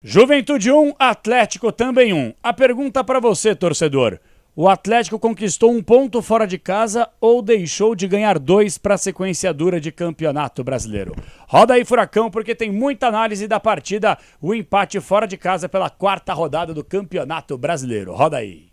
Juventude 1, Atlético também 1. A pergunta para você, torcedor. O Atlético conquistou um ponto fora de casa ou deixou de ganhar 2 para a sequência dura de campeonato brasileiro? Roda aí, Furacão, porque tem muita análise da partida. O empate fora de casa pela 4ª rodada do campeonato brasileiro. Roda aí.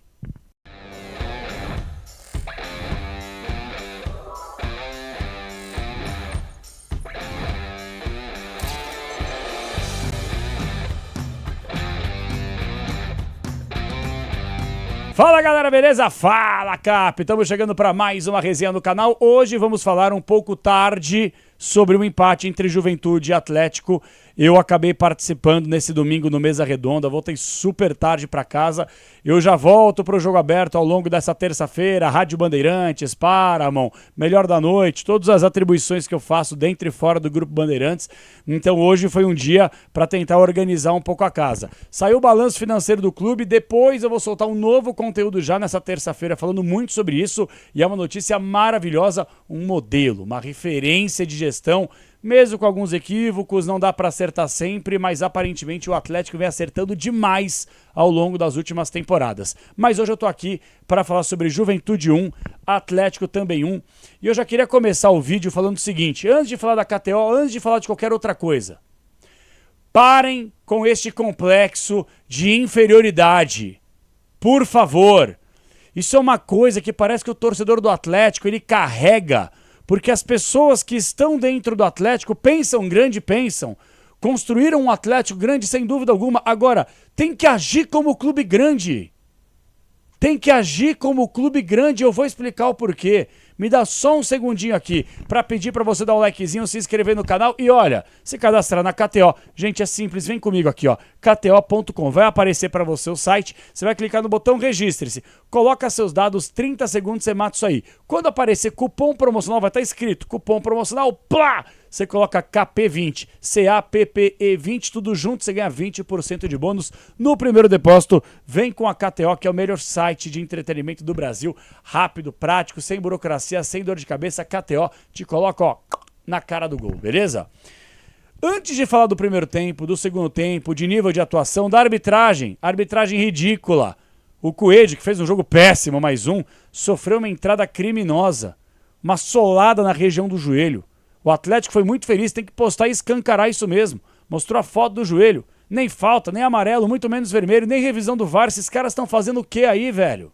Fala galera, beleza? Fala Cap! Estamos chegando para mais uma resenha no canal. Hoje vamos falar um pouco tarde sobre o empate entre Juventude e Atlético. Eu acabei participando nesse domingo no Mesa Redonda, voltei super tarde para casa. Eu já volto para o Jogo Aberto ao longo dessa terça-feira, Rádio Bandeirantes, Paramount, Melhor da Noite, todas as atribuições que eu faço dentro e fora do Grupo Bandeirantes. Então hoje foi um dia para tentar organizar um pouco a casa. Saiu o balanço financeiro do clube, depois eu vou soltar um novo conteúdo já nessa terça-feira falando muito sobre isso. E é uma notícia maravilhosa, um modelo, uma referência de gestão, mesmo com alguns equívocos, não dá para acertar sempre, mas aparentemente o Atlético vem acertando demais ao longo das últimas temporadas. Mas hoje eu tô aqui para falar sobre Juventude 1, Atlético também 1, e eu já queria começar o vídeo falando o seguinte, antes de falar da KTO, antes de falar de qualquer outra coisa, parem com este complexo de inferioridade, por favor. Isso é uma coisa que parece que o torcedor do Atlético, ele carrega, porque as pessoas que estão dentro do Atlético pensam grande, construíram um Atlético grande sem dúvida alguma. Agora, tem que agir como clube grande. Tem que agir como clube grande, eu vou explicar o porquê. Me dá só um segundinho aqui para pedir para você dar um likezinho, se inscrever no canal e olha, se cadastrar na KTO. Gente, é simples, vem comigo aqui, ó, kto.com. Vai aparecer para você o site, você vai clicar no botão registre-se, coloca seus dados, 30 segundos você mata isso aí. Quando aparecer cupom promocional, vai estar escrito cupom promocional, plá! Você coloca KP20, CAPPE20, tudo junto, você ganha 20% de bônus no primeiro depósito. Vem com a KTO, que é o melhor site de entretenimento do Brasil. Rápido, prático, sem burocracia, sem dor de cabeça. KTO te coloca, ó, na cara do gol, beleza? Antes de falar do primeiro tempo, do segundo tempo, de nível de atuação, da arbitragem ridícula. O Coelho, que fez um jogo péssimo, mais um, sofreu uma entrada criminosa, uma solada na região do joelho. O Atlético foi muito feliz, tem que postar e escancarar isso mesmo. Mostrou a foto do joelho. Nem falta, nem amarelo, muito menos vermelho, nem revisão do VAR. Esses caras estão fazendo o que aí, velho?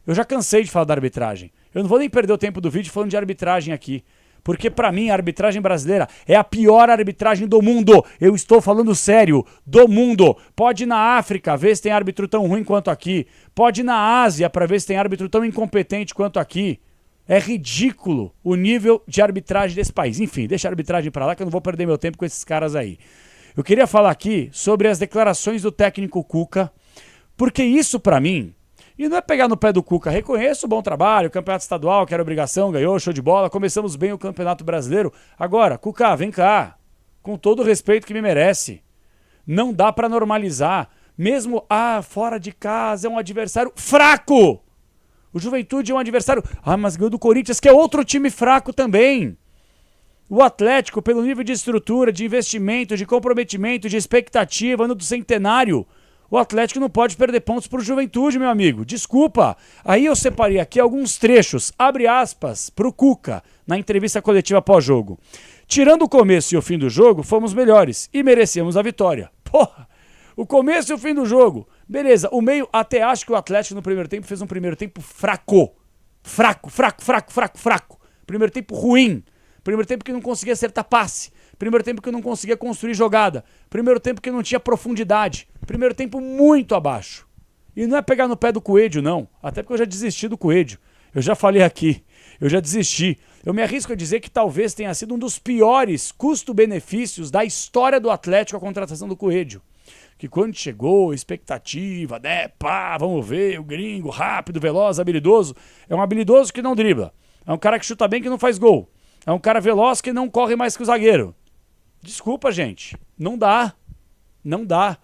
Eu já cansei de falar da arbitragem. Eu não vou nem perder o tempo do vídeo falando de arbitragem aqui. Porque pra mim a arbitragem brasileira é a pior arbitragem do mundo. Eu estou falando sério, do mundo. Pode ir na África ver se tem árbitro tão ruim quanto aqui. Pode ir na Ásia pra ver se tem árbitro tão incompetente quanto aqui. É ridículo o nível de arbitragem desse país. Enfim, deixa a arbitragem pra lá que eu não vou perder meu tempo com esses caras aí. Eu queria falar aqui sobre as declarações do técnico Cuca, porque isso pra mim, e não é pegar no pé do Cuca, reconheço o bom trabalho, o campeonato estadual, que era obrigação, ganhou, show de bola, começamos bem o campeonato brasileiro. Agora, Cuca, vem cá, com todo o respeito que me merece. Não dá pra normalizar, mesmo, fora de casa, é um adversário fraco. O Juventude é um adversário... mas ganhou do Corinthians, que é outro time fraco também. O Atlético, pelo nível de estrutura, de investimento, de comprometimento, de expectativa, ano do centenário, o Atlético não pode perder pontos pro Juventude, meu amigo. Desculpa. Aí eu separei aqui alguns trechos, abre aspas, pro Cuca, na entrevista coletiva pós-jogo. Tirando o começo e o fim do jogo, fomos melhores e merecemos a vitória. Porra! O começo e o fim do jogo. Beleza, o meio, até acho que o Atlético no primeiro tempo fez um primeiro tempo fraco. Fraco. Primeiro tempo ruim. Primeiro tempo que não conseguia acertar passe. Primeiro tempo que não conseguia construir jogada. Primeiro tempo que não tinha profundidade. Primeiro tempo muito abaixo. E não é pegar no pé do Coelho, não. Até porque eu já desisti do Coelho. Eu já falei aqui. Eu já desisti. Eu me arrisco a dizer que talvez tenha sido um dos piores custo-benefícios da história do Atlético a contratação do Coelho. Que quando chegou, expectativa, né, vamos ver, o gringo, rápido, veloz, habilidoso. É um habilidoso que não dribla. É um cara que chuta bem que não faz gol. É um cara veloz que não corre mais que o zagueiro. Desculpa, gente. Não dá. Não dá.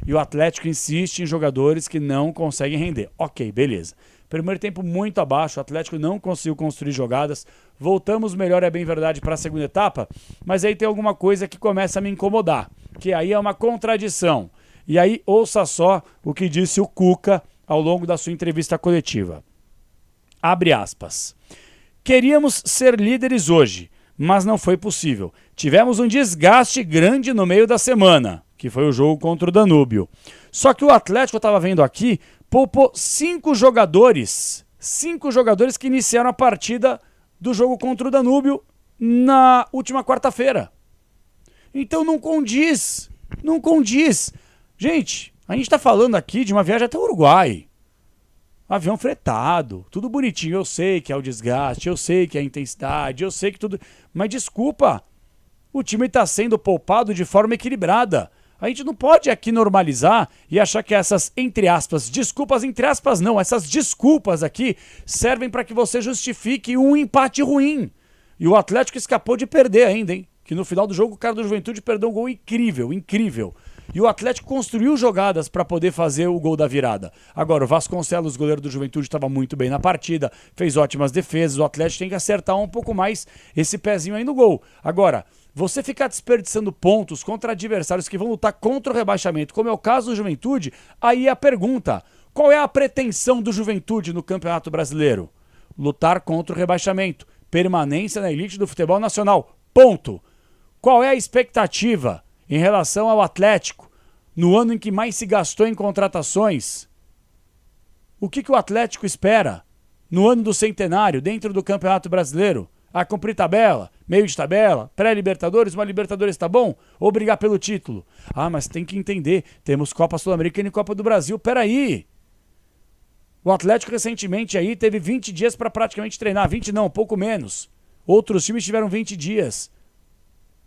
E o Atlético insiste em jogadores que não conseguem render. Ok, beleza. Primeiro tempo muito abaixo, o Atlético não conseguiu construir jogadas. Voltamos melhor, é bem verdade, para a segunda etapa. Mas aí tem alguma coisa que começa a me incomodar. Que aí é uma contradição. E aí, ouça só o que disse o Cuca ao longo da sua entrevista coletiva. Abre aspas. Queríamos ser líderes hoje, mas não foi possível. Tivemos um desgaste grande no meio da semana, que foi o jogo contra o Danúbio. Só que o Atlético, eu estava vendo aqui, poupou 5 jogadores que iniciaram a partida do jogo contra o Danúbio na última quarta-feira. Então não condiz. Gente, a gente está falando aqui de uma viagem até o Uruguai. Avião fretado, tudo bonitinho. Eu sei que é o desgaste, eu sei que é a intensidade, eu sei que tudo... Mas desculpa, o time está sendo poupado de forma equilibrada. A gente não pode aqui normalizar e achar que essas, entre aspas, essas desculpas aqui servem para que você justifique um empate ruim. E o Atlético escapou de perder ainda, hein? Que no final do jogo o cara do Juventude perdeu um gol incrível. E o Atlético construiu jogadas para poder fazer o gol da virada. Agora, o Vasconcelos, goleiro do Juventude, estava muito bem na partida, fez ótimas defesas. O Atlético tem que acertar um pouco mais esse pezinho aí no gol. Agora, você ficar desperdiçando pontos contra adversários que vão lutar contra o rebaixamento, como é o caso do Juventude, aí é a pergunta: qual é a pretensão do Juventude no Campeonato Brasileiro? Lutar contra o rebaixamento, permanência na elite do futebol nacional. Ponto. Qual é a expectativa em relação ao Atlético no ano em que mais se gastou em contratações? O que o Atlético espera no ano do centenário dentro do Campeonato Brasileiro? A cumprir tabela, meio de tabela, pré-Libertadores, uma Libertadores tá bom? Ou brigar pelo título? Ah, mas tem que entender, temos Copa Sul-Americana e Copa do Brasil, peraí. O Atlético recentemente aí teve 20 dias para praticamente treinar, 20 não, um pouco menos. Outros times tiveram 20 dias.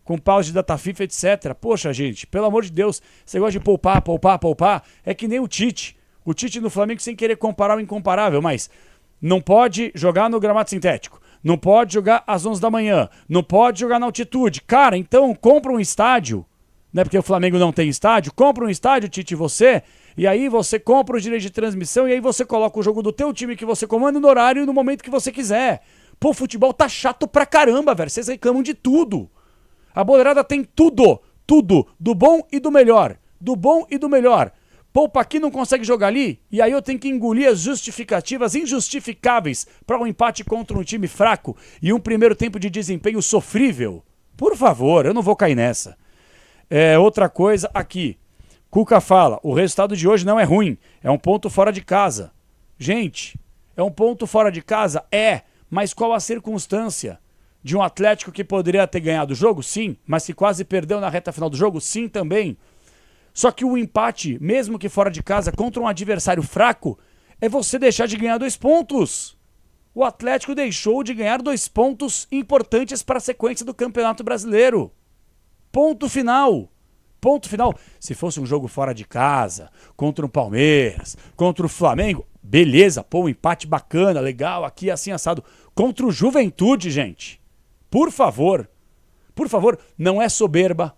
Com pausa de data FIFA, etc. Poxa, gente, pelo amor de Deus, você gosta de poupar, é que nem o Tite. O Tite no Flamengo sem querer comparar o incomparável, mas não pode jogar no gramado sintético, não pode jogar às 11 da manhã, não pode jogar na altitude. Cara, então compra um estádio, né? Porque o Flamengo não tem estádio, compra um estádio, Tite, você, e aí você compra o direito de transmissão e aí você coloca o jogo do teu time que você comanda no horário e no momento que você quiser. Pô, o futebol tá chato pra caramba, velho, vocês reclamam de tudo. A boleirada tem tudo, do bom e do melhor, Poupa aqui, não consegue jogar ali, e aí eu tenho que engolir as justificativas injustificáveis para um empate contra um time fraco e um primeiro tempo de desempenho sofrível. Por favor, eu não vou cair nessa. Outra coisa aqui, Cuca fala, o resultado de hoje não é ruim, é um ponto fora de casa. Gente, é um ponto fora de casa? Mas qual a circunstância? De um Atlético que poderia ter ganhado o jogo? Sim, mas que quase perdeu na reta final do jogo? Sim, também. Só que o empate, mesmo que fora de casa, contra um adversário fraco, é você deixar de ganhar 2 pontos. O Atlético deixou de ganhar 2 pontos importantes para a sequência do Campeonato Brasileiro. Ponto final. Se fosse um jogo fora de casa, contra o Palmeiras, contra o Flamengo, beleza, um empate bacana, legal, aqui assim assado. Contra o Juventude, gente. Por favor, não é soberba,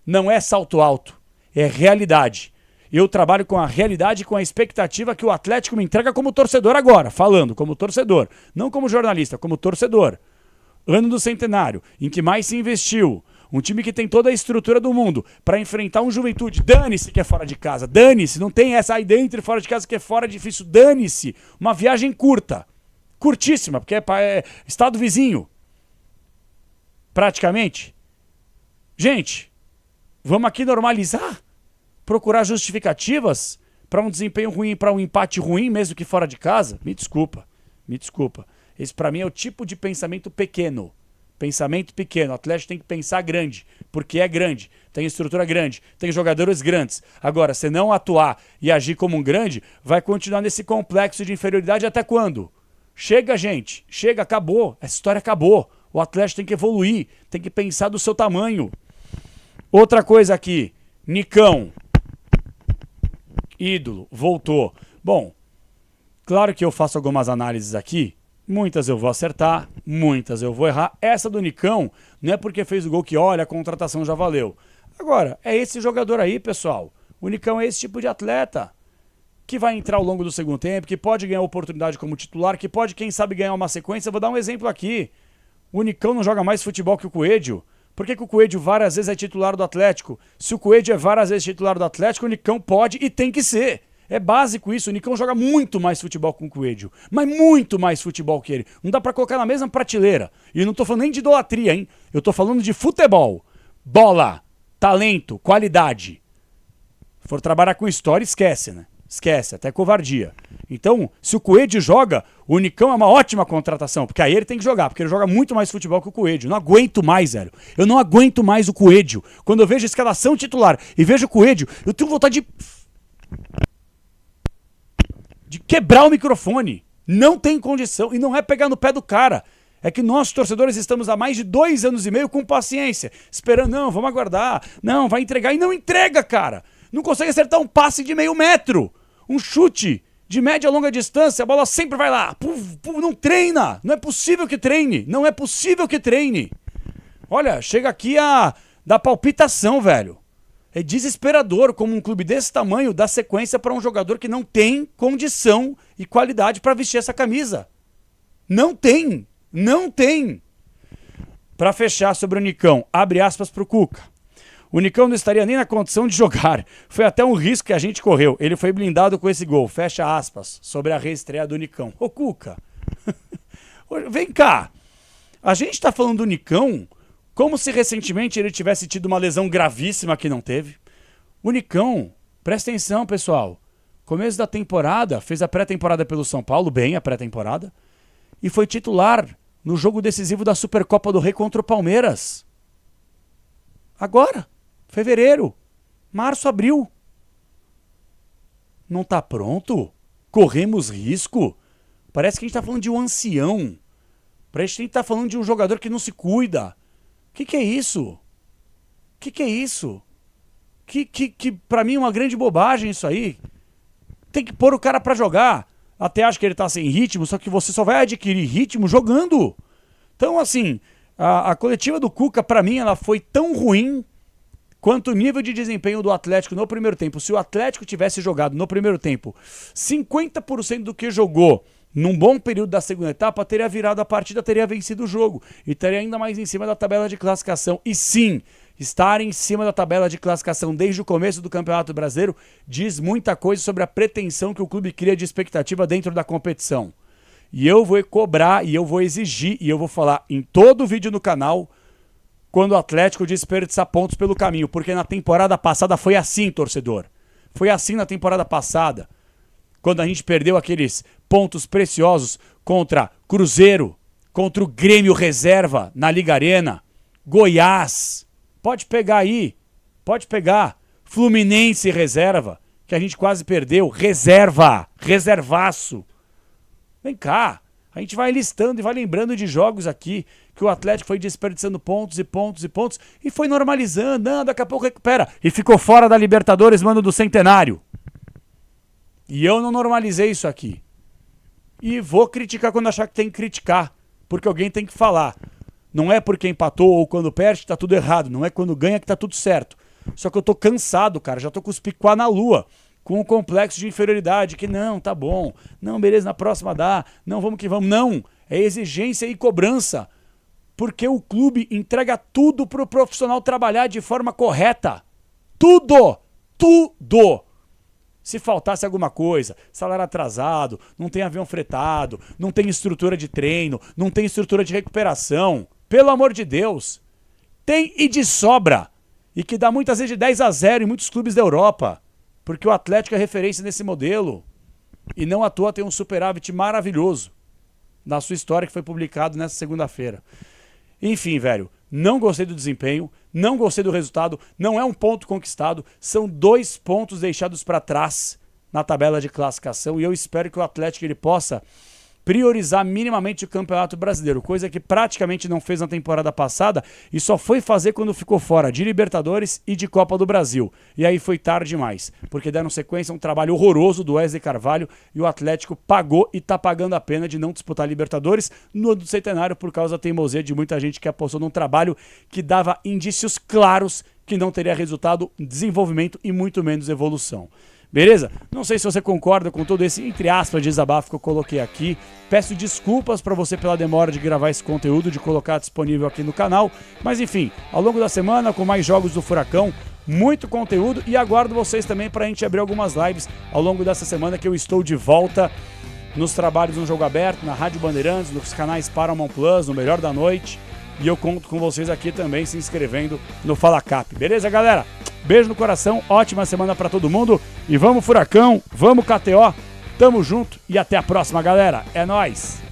não é salto alto, é realidade. Eu trabalho com a realidade e com a expectativa que o Atlético me entrega como torcedor agora, falando como torcedor, não como jornalista, como torcedor. Ano do centenário, em que mais se investiu, um time que tem toda a estrutura do mundo para enfrentar um Juventude, dane-se que é fora de casa, dane-se, não tem essa aí dentro e fora de casa que é fora difícil, dane-se, uma viagem curtíssima, porque é estado vizinho. Praticamente. Gente, vamos aqui normalizar? Procurar justificativas para um desempenho ruim, para um empate ruim, mesmo que fora de casa? Me desculpa. Esse para mim é o tipo de pensamento pequeno. O Atlético tem que pensar grande, porque é grande, tem estrutura grande, tem jogadores grandes. Agora, se não atuar e agir como um grande, vai continuar nesse complexo de inferioridade até quando? Chega, gente. Chega, acabou. Essa história acabou. O Atlético tem que evoluir, tem que pensar do seu tamanho. Outra coisa aqui, Nicão, ídolo, voltou. Bom, claro que eu faço algumas análises aqui, muitas eu vou acertar, muitas eu vou errar. Essa do Nicão não é porque fez o gol que, olha, a contratação já valeu. Agora, é esse jogador aí, pessoal. O Nicão é esse tipo de atleta que vai entrar ao longo do segundo tempo, que pode ganhar oportunidade como titular, que pode, quem sabe, ganhar uma sequência. Eu vou dar um exemplo aqui. O Nicão não joga mais futebol que o Coelho. Por que o Coelho várias vezes é titular do Atlético? Se o Coelho é várias vezes titular do Atlético, o Nicão pode e tem que ser. É básico isso, o Nicão joga muito mais futebol com o Coelho, mas muito mais futebol que ele. Não dá pra colocar na mesma prateleira. E eu não tô falando nem de idolatria, hein? Eu tô falando de futebol. Bola, talento, qualidade. Se for trabalhar com história, esquece, né? Esquece, até covardia. Então, se o Coelho joga, o Nicão é uma ótima contratação, porque aí ele tem que jogar, porque ele joga muito mais futebol que o Coelho. Eu não aguento mais, velho. Eu não aguento mais o Coelho. Quando eu vejo a escalação titular e vejo o Coelho, eu tenho vontade de quebrar o microfone. Não tem condição, e não é pegar no pé do cara. É que nós, torcedores, estamos há mais de 2 anos e meio com paciência, esperando, não, vamos aguardar, não, vai entregar, e não entrega, cara. Não consegue acertar um passe de meio metro, um chute de média a longa distância, a bola sempre vai lá, não treina, não é possível que treine, não é possível que treine. Olha, chega aqui a dar palpitação, velho. É desesperador como um clube desse tamanho dá sequência para um jogador que não tem condição e qualidade para vestir essa camisa. Não tem. Não tem. Para fechar sobre o Nicão, abre aspas para o Cuca. O Nicão não estaria nem na condição de jogar. Foi até um risco que a gente correu. Ele foi blindado com esse gol. Fecha aspas sobre a reestreia do Nicão. Ô Cuca, vem cá. A gente está falando do Nicão como se recentemente ele tivesse tido uma lesão gravíssima que não teve. O Nicão, presta atenção, pessoal. Começo da temporada, fez a pré-temporada pelo São Paulo, bem a pré-temporada, e foi titular no jogo decisivo da Supercopa do Rei contra o Palmeiras. Agora, fevereiro, março, abril. Não tá pronto? Corremos risco? Parece que a gente tá falando de um ancião. Parece que a gente tá falando de um jogador que não se cuida. Que é isso? Que é isso? Que pra mim é uma grande bobagem isso aí. Tem que pôr o cara pra jogar. Até acho que ele tá sem ritmo, só que você só vai adquirir ritmo jogando. Então, assim, a coletiva do Cuca, pra mim, ela foi tão ruim quanto o nível de desempenho do Atlético no primeiro tempo. Se o Atlético tivesse jogado no primeiro tempo 50% do que jogou num bom período da segunda etapa, teria virado a partida, teria vencido o jogo e estaria ainda mais em cima da tabela de classificação. E sim, estar em cima da tabela de classificação desde o começo do Campeonato Brasileiro diz muita coisa sobre a pretensão que o clube cria de expectativa dentro da competição. E eu vou cobrar, e eu vou exigir, e eu vou falar em todo vídeo no canal quando o Atlético desperdiçar pontos pelo caminho, porque na temporada passada foi assim, torcedor. Foi assim na temporada passada, quando a gente perdeu aqueles pontos preciosos contra Cruzeiro, contra o Grêmio Reserva na Liga Arena, Goiás, pode pegar aí, pode pegar, Fluminense Reserva, que a gente quase perdeu, reservaço. Vem cá, a gente vai listando e vai lembrando de jogos aqui que o Atlético foi desperdiçando pontos e pontos e pontos e foi normalizando, não, daqui a pouco recupera. E ficou fora da Libertadores, mano, do Centenário. E eu não normalizei isso aqui. E vou criticar quando achar que tem que criticar, porque alguém tem que falar. Não é porque empatou ou quando perde que tá tudo errado, não é quando ganha que tá tudo certo. Só que eu tô cansado, cara, já tô com os picuá na lua, com um complexo de inferioridade, que não, tá bom, não, beleza, na próxima dá, não, vamos que vamos. Não, é exigência e cobrança, porque o clube entrega tudo pro profissional trabalhar de forma correta. Tudo! Se faltasse alguma coisa, salário atrasado, não tem avião fretado, não tem estrutura de treino, não tem estrutura de recuperação, pelo amor de Deus, tem e de sobra, e que dá muitas vezes de 10-0 em muitos clubes da Europa, porque o Atlético é referência nesse modelo, e não à toa tem um superávit maravilhoso na sua história que foi publicado nessa segunda-feira. Enfim, velho, não gostei do desempenho, não gostei do resultado, não é um ponto conquistado, são 2 pontos deixados para trás na tabela de classificação e eu espero que o Atlético ele possa priorizar minimamente o Campeonato Brasileiro, coisa que praticamente não fez na temporada passada e só foi fazer quando ficou fora de Libertadores e de Copa do Brasil. E aí foi tarde demais, porque deram sequência a um trabalho horroroso do Wesley Carvalho e o Atlético pagou e tá pagando a pena de não disputar Libertadores no ano do Centenário por causa da teimosia de muita gente que apostou num trabalho que dava indícios claros que não teria resultado, desenvolvimento e muito menos evolução. beleza? Não sei se você concorda com todo esse, entre aspas, desabafo que eu coloquei aqui. Peço desculpas para você pela demora de gravar esse conteúdo, de colocar disponível aqui no canal. Mas enfim, ao longo da semana, com mais jogos do Furacão, muito conteúdo, e aguardo vocês também para a gente abrir algumas lives ao longo dessa semana, que eu estou de volta nos trabalhos no Jogo Aberto, na Rádio Bandeirantes, nos canais Paramount Plus, no Melhor da Noite. E eu conto com vocês aqui também se inscrevendo no Fala Cap. Beleza, galera? Beijo no coração, ótima semana pra todo mundo. E vamos Furacão, vamos KTO, tamo junto e até a próxima, galera. É nóis!